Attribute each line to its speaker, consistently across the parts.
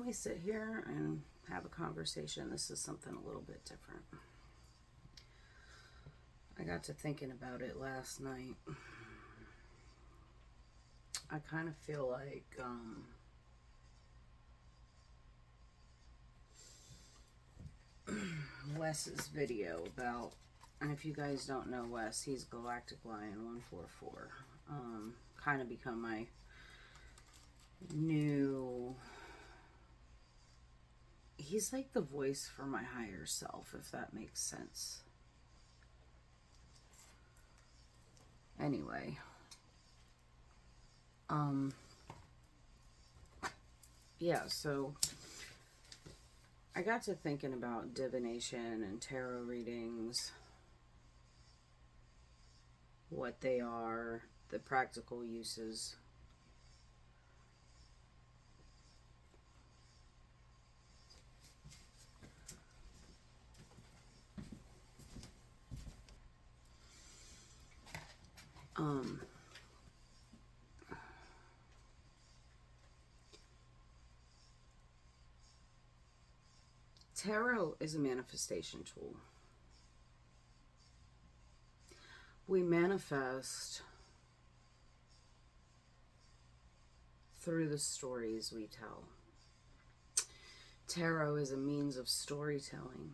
Speaker 1: we sit here and have a conversation. This is something a little bit different. I got to thinking about it last night. I kind of feel like Wes's video about, and if you guys don't know Wes, he's Galactic Lion 144. Kind of become my new, he's like the voice for my higher self, if that makes sense. Anyway, yeah, so I got to thinking about divination and tarot readings, what they are, the practical uses. Tarot is a manifestation tool. We manifest through the stories we tell. Tarot is a means of storytelling.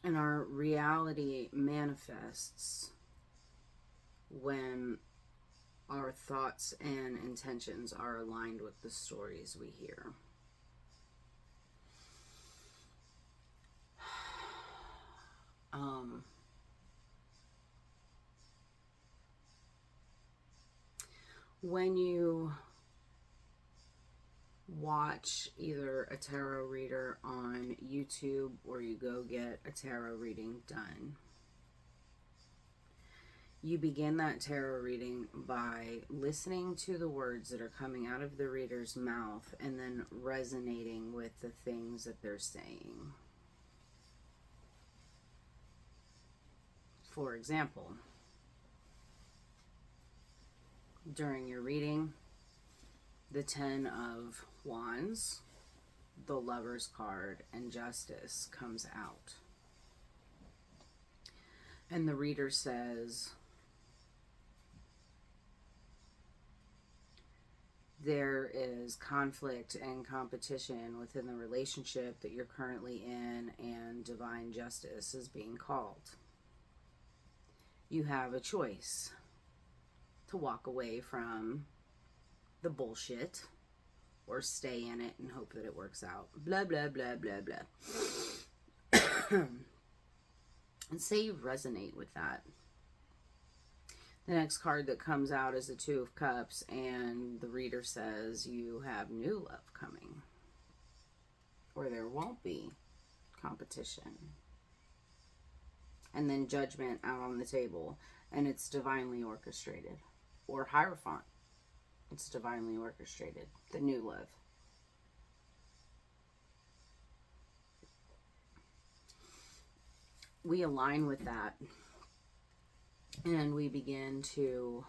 Speaker 1: And our reality manifests when our thoughts and intentions are aligned with the stories we hear. When you watch either a tarot reader on YouTube or you go get a tarot reading done, you begin that tarot reading by listening to the words that are coming out of the reader's mouth and then resonating with the things that they're saying. For example, during your reading, the 10 of Wands, the Lover's card, and Justice comes out. And the reader says, there is conflict and competition within the relationship that you're currently in, and divine justice is being called. You have a choice to walk away from the bullshit or stay in it and hope that it works out. Blah, blah, blah, blah, blah. And say you resonate with that. The next card that comes out is the Two of Cups, and the reader says you have new love coming, or there won't be competition. And then Judgment out on the table, and it's divinely orchestrated. Or Hierophant, it's divinely orchestrated. The new love. We align with that, and we begin to,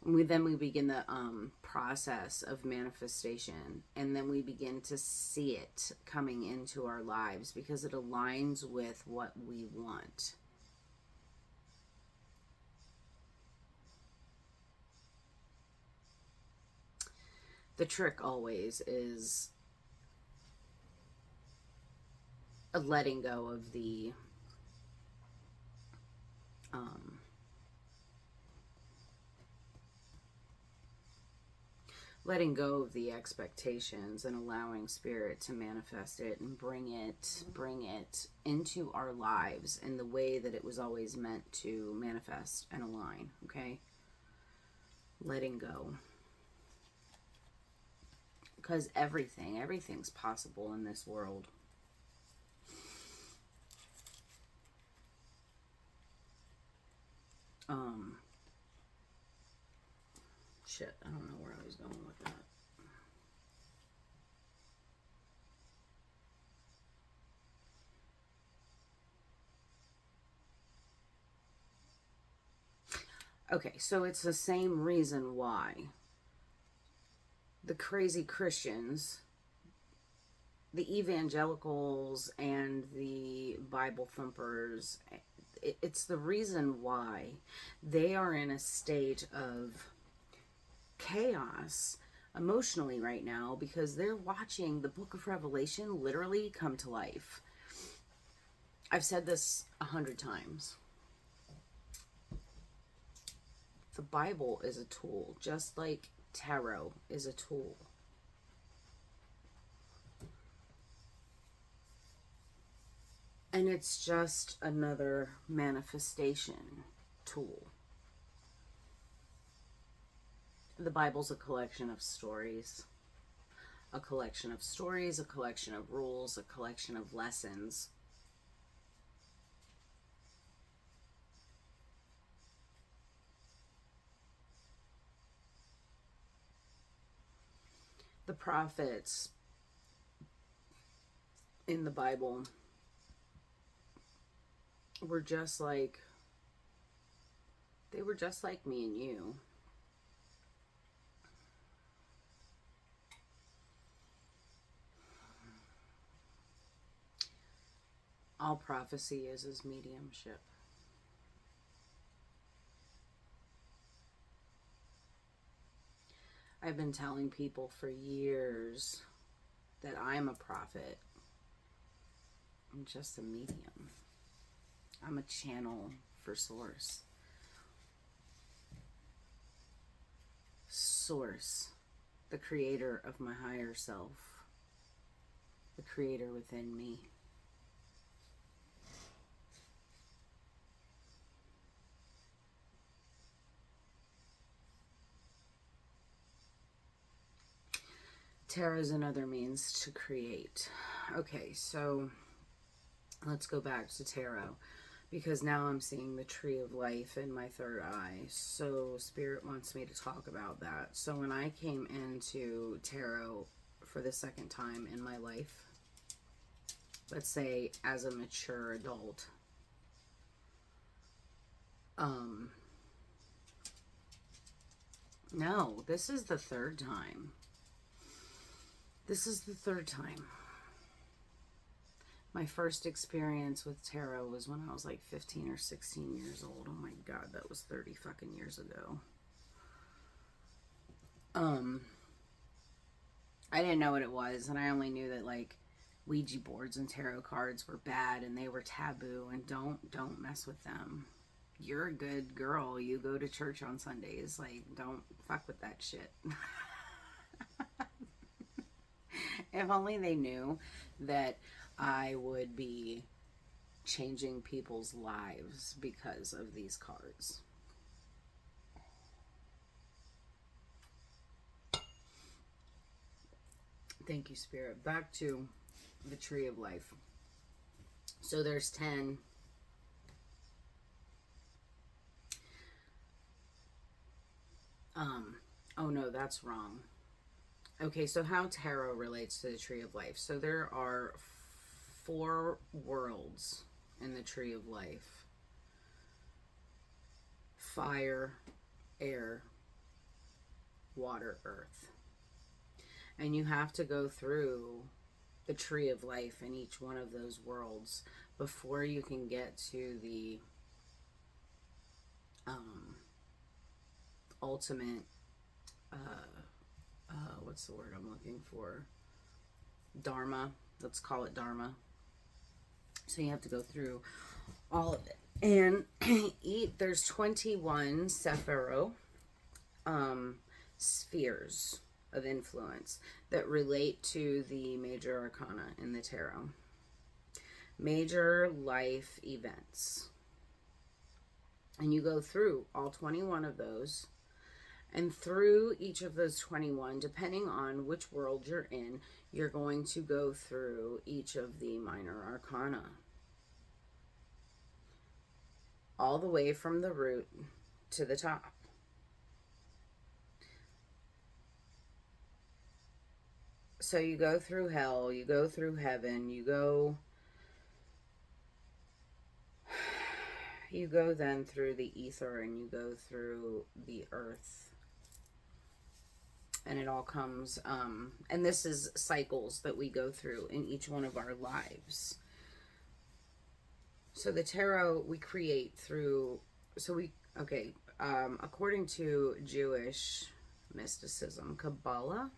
Speaker 1: we begin the process of manifestation, and then we begin to see it coming into our lives because it aligns with what we want. The trick always is a letting go of the letting go of the expectations and allowing spirit to manifest it and bring it into our lives in the way that it was always meant to manifest and align. Okay, letting go, because everything's possible in this world. Shit, I don't know where I was going with that. Okay, so it's the same reason why the crazy Christians, the evangelicals, and the Bible thumpers, it's the reason why they are in a state of chaos emotionally right now, because they're watching the book of Revelation literally come to life. I've said this 100 times. The Bible is a tool, just like tarot is a tool. And it's just another manifestation tool. The Bible's a collection of stories. A collection of stories, a collection of rules, a collection of lessons. The prophets in the Bible were just like, they were just like me and you. All prophecy is mediumship. I've been telling people for years that I'm a prophet. I'm just a medium. I'm a channel for Source. Source, the creator of my higher self, the creator within me. Tarot is another means to create. Okay, so let's go back to tarot, because now I'm seeing the tree of life in my third eye. So Spirit wants me to talk about that. So when I came into tarot for the second time in my life, let's say as a mature adult, no, this is the third time. This is the third time. My first experience with tarot was when I was like 15 or 16 years old. Oh my God, that was 30 fucking years ago. I didn't know what it was, and I only knew that like Ouija boards and tarot cards were bad and they were taboo, and don't mess with them. You're a good girl. You go to church on Sundays. Like, don't fuck with that shit. If only they knew that I would be changing people's lives because of these cards. Thank you, Spirit. Back to the tree of life. So there's 10. Oh no, that's wrong. Okay, so how tarot relates to the tree of life. So there are 4 worlds in the tree of life: fire, air, water, earth. And you have to go through the tree of life in each one of those worlds before you can get to the ultimate, what's the word I'm looking for? Dharma. Let's call it Dharma. So you have to go through all of it. And there's 21 Sephiro spheres of influence that relate to the major arcana in the tarot. Major life events. And you go through all 21 of those. And through each of those 21, depending on which world you're in, you're going to go through each of the minor arcana. All the way from the root to the top. So you go through hell, you go through heaven, you go you go then through the ether and you go through the earth, and it all comes, and this is cycles that we go through in each one of our lives. So the tarot we create through, according to Jewish mysticism, Kabbalah,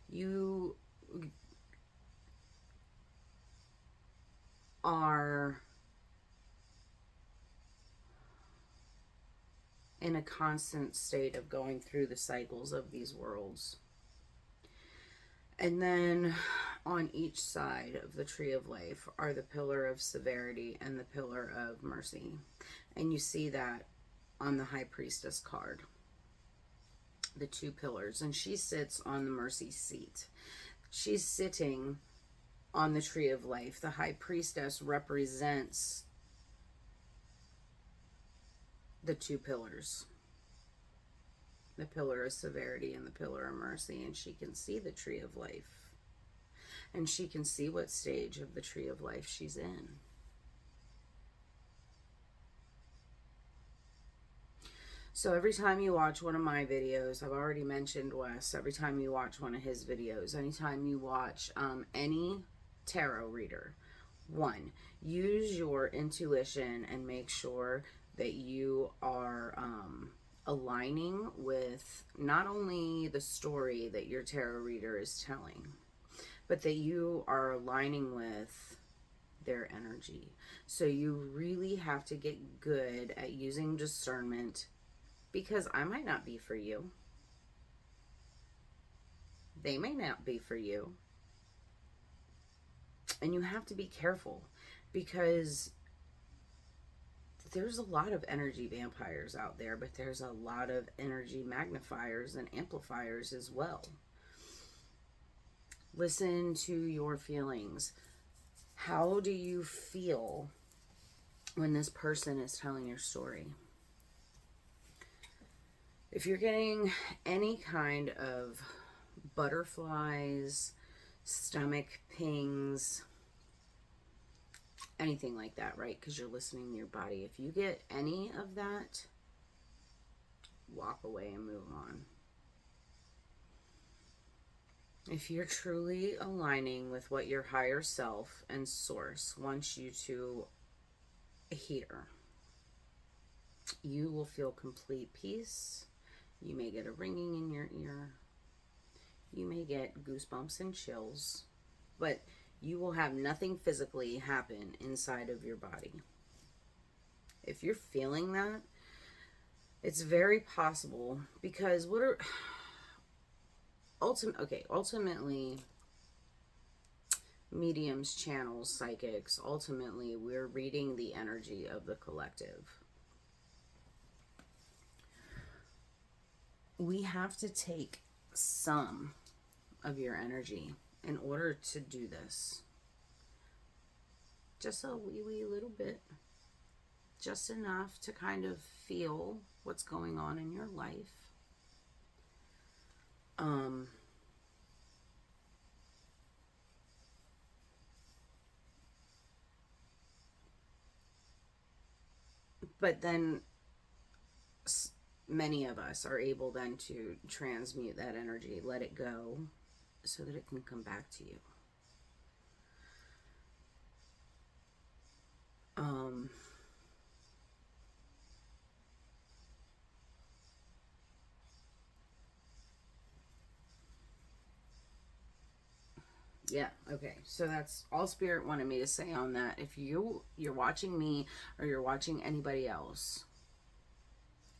Speaker 1: you are in a constant state of going through the cycles of these worlds. And then on each side of the tree of life are the pillar of severity and the pillar of mercy. And you see that on the High Priestess card, the two pillars. And she sits on the mercy seat. She's sitting on the tree of life. The High Priestess represents the two pillars, the pillar of severity and the pillar of mercy, and she can see the tree of life, and she can see what stage of the tree of life she's in. So every time you watch one of my videos, I've already mentioned Wes, every time you watch one of his videos, anytime you watch any tarot reader, one, use your intuition and make sure that you are aligning with not only the story that your tarot reader is telling, but that you are aligning with their energy. So you really have to get good at using discernment, because I might not be for you. They may not be for you. And you have to be careful, because there's a lot of energy vampires out there, but there's a lot of energy magnifiers and amplifiers as well. Listen to your feelings. How do you feel when this person is telling your story? If you're getting any kind of butterflies, stomach pings, anything like that, right? Because you're listening to your body. If you get any of that, walk away and move on. If you're truly aligning with what your higher self and source wants you to hear, you will feel complete peace. You may get a ringing in your ear. You may get goosebumps and chills, but you will have nothing physically happen inside of your body. If you're feeling that, it's very possible, because ultimately, mediums, channels, psychics, ultimately we're reading the energy of the collective. We have to take some of your energy in order to do this. Just a wee little bit. Just enough to kind of feel what's going on in your life. But then many of us are able then to transmute that energy, let it go, so that it can come back to you. Yeah, okay. So that's all Spirit wanted me to say on that. If you're watching me or you're watching anybody else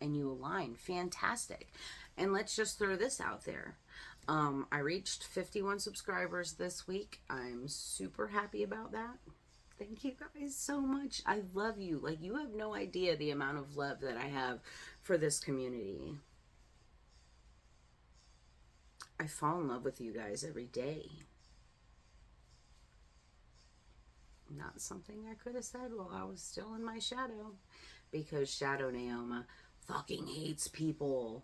Speaker 1: and you align, fantastic. And let's just throw this out there. I reached 51 subscribers this week. I'm super happy about that. Thank you guys so much. I love you. Like, you have no idea the amount of love that I have for this community. I fall in love with you guys every day. Not something I could have said while I was still in my shadow, because Shadow Naoma fucking hates people.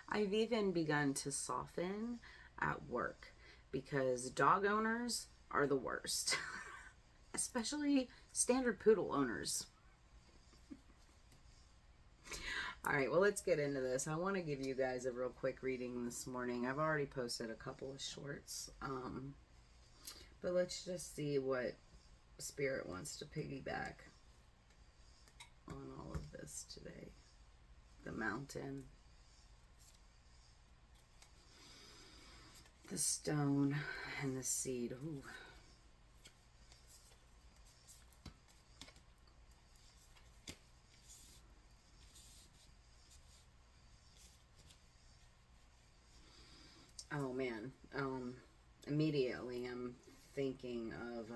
Speaker 1: I've even begun to soften at work, because dog owners are the worst. Especially standard poodle owners. Alright, well, let's get into this. I want to give you guys a real quick reading this morning. I've already posted a couple of shorts. But let's just see what Spirit wants to piggyback on all of this today. The mountain. The stone and the seed. Ooh. Oh man, immediately I'm thinking of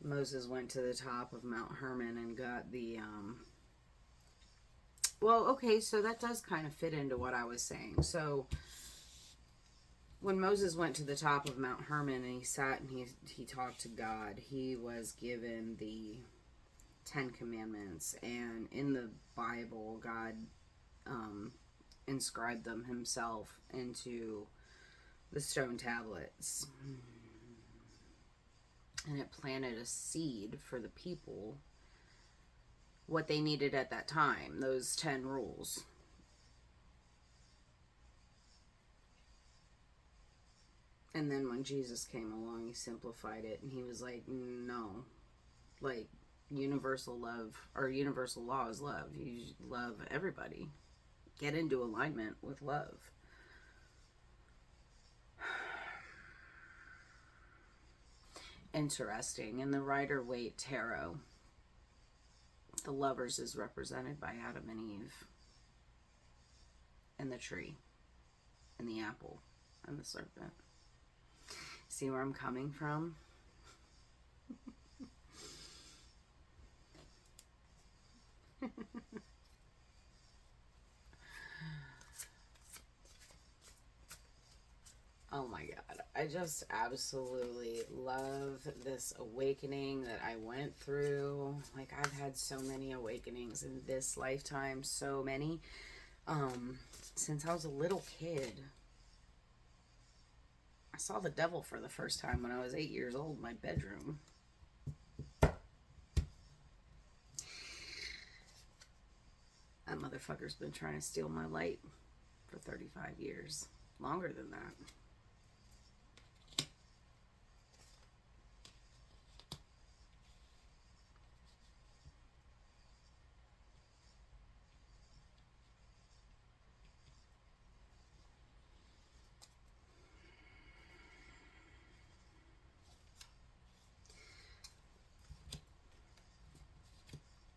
Speaker 1: Moses went to the top of Mount Hermon and got the well, okay, so that does kind of fit into what I was saying. So when Moses went to the top of Mount Hermon and he sat and he talked to God, he was given the 10 Commandments, and in the Bible, God inscribed them himself into the stone tablets, and it planted a seed for the people, what they needed at that time, those 10 rules. And then when Jesus came along, he simplified it, and he was like, no, like, universal love, or universal law is love. You love everybody. Get into alignment with love. Interesting. In the Rider-Waite Tarot, the lovers is represented by Adam and Eve, and the tree, and the apple, and the serpent. See where I'm coming from? Oh my God. I just absolutely love this awakening that I went through. Like, I've had so many awakenings in this lifetime. So many. Since I was a little kid. I saw the devil for the first time when I was 8 years old in my bedroom. That motherfucker's been trying to steal my light for 35 years. Longer than that.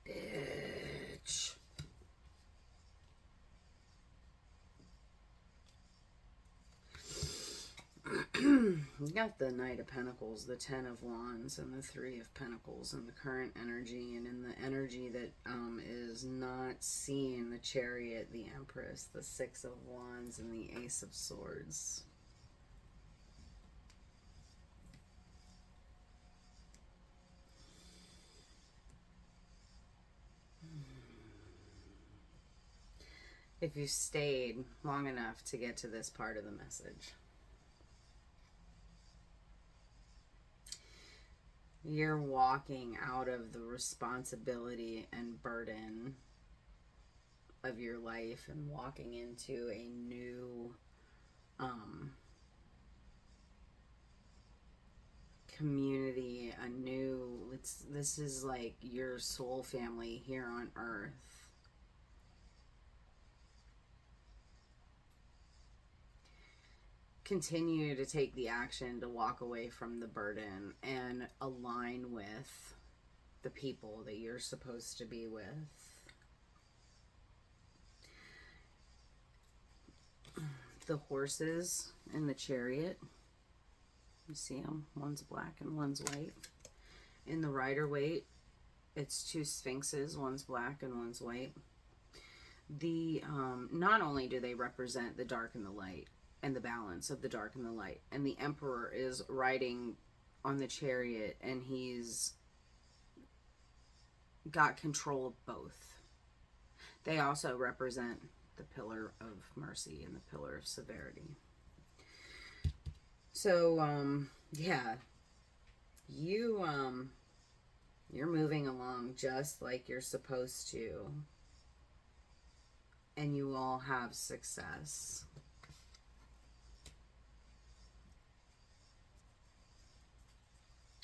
Speaker 1: Bitch. You got the Knight of Pentacles, the 10 of Wands, and the 3 of Pentacles in the current energy, and in the energy that is not seeing the Chariot, the Empress, the 6 of Wands, and the Ace of Swords. If you stayed long enough to get to this part of the message, you're walking out of the responsibility and burden of your life and walking into a new community, a new, this is like your soul family here on earth. Continue to take the action to walk away from the burden and align with the people that you're supposed to be with. The horses in the Chariot, you see them, one's black and one's white. In the Rider-Waite, it's 2 sphinxes, one's black and one's white. The not only do they represent the dark and the light, and the balance of the dark and the light, and the Emperor is riding on the Chariot, and he's got control of both. They also represent the pillar of mercy and the pillar of severity. So, yeah, you're moving along just like you're supposed to, and you all have success.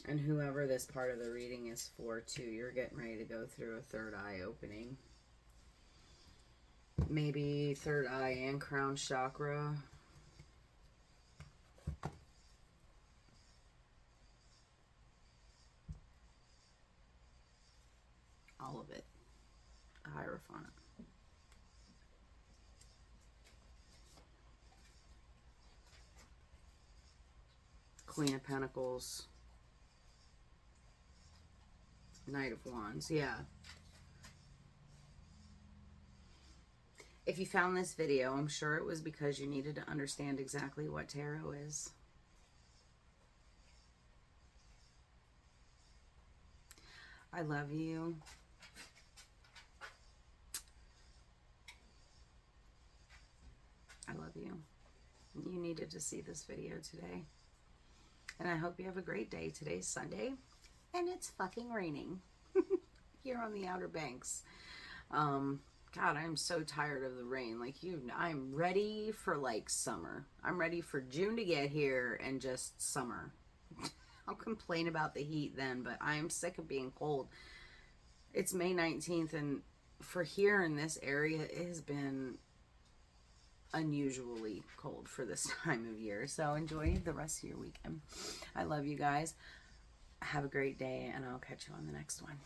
Speaker 1: And whoever this part of the reading is for, too, you're getting ready to go through a third eye opening. Maybe third eye and crown chakra. All of it. Hierophant. Queen of Pentacles. Knight of Wands. Yeah. If you found this video, I'm sure it was because you needed to understand exactly what tarot is. I love you. I love you. You needed to see this video today. And I hope you have a great day. Today's Sunday, and it's fucking raining here on the Outer Banks. God, I'm so tired of the rain. Like I'm ready for like summer. I'm ready for June to get here and just summer. I'll complain about the heat then, but I'm sick of being cold. It's May 19th, and for here in this area, it has been unusually cold for this time of year. So enjoy the rest of your weekend. I love you guys. Have a great day, and I'll catch you on the next one.